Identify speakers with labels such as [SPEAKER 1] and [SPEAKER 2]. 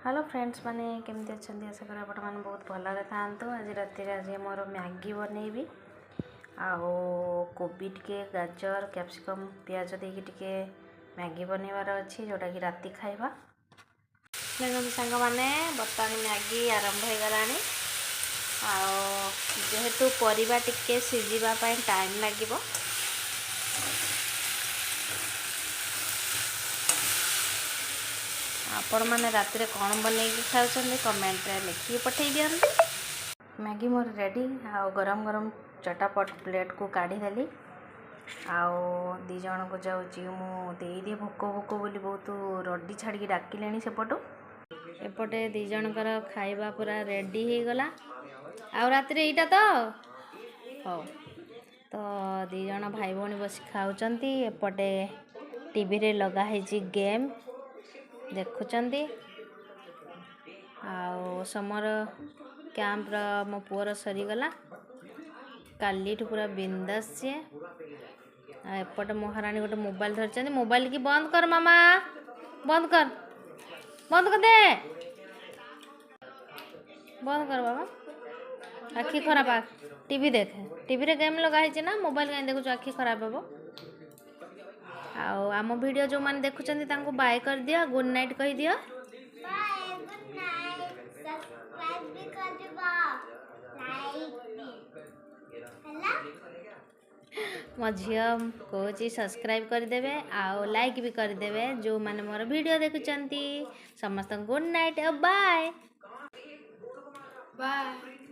[SPEAKER 1] Hello friends माने केमती अच्छा आशा करा आप मैंने बहुत भल था। आज राति आज मोर मैगी बनैबी आओ कोबी टे गाजर कैप्सिकम पियाज देके मैगी बनैबार अच्छी जोटा कि राति खाइबा। देखो सांग मैंने बर्तमान मैगी आरंभ हो गला जेहेतु परिबा टिके सिझिबा पई टाइम लागिबो आपण मैंने रात कौन बनई खाऊँ कमेंट रे लिखिए पठे दियंती। मैगी मोर रेडी आओ गरम गरम चटापट प्लेट को काढ़ी देली आओ दी जन को जाऊँगी मुझे भोक भोक बोली बहुत रडी छाड़ी डाकिले सेपटू एपटे दी जनकर खाइबा पूरा रेडी हो गला आउ रात ईटा तो हो तो दी जन भाई भौणी बस खाऊँच एपटे टीवी रे लगा है गेम देखुचंदी आउ समर कैंप्र मो पुअर सरीगला काली पूरा बिंदास सी एपटे महाराणी गोटे मोबाइल धरते मोबाइल की बंद कर मामा बंद कर दे बंद कर बाबा आखि खराब टीवी देख टीवी रे गेम लगाई ना मोबाइल कहीं देखु आखि खराब हे आम वीडियो जो मैंने देखुं तांको बाय कर दिया गुड नाइट कही दियो मो झी कौची सब्सक्राइब करदेवे आउ लाइक भी करदेवे जो मैंने मोर वीडियो देखुं समस्त गुड नाइट बाय बाय।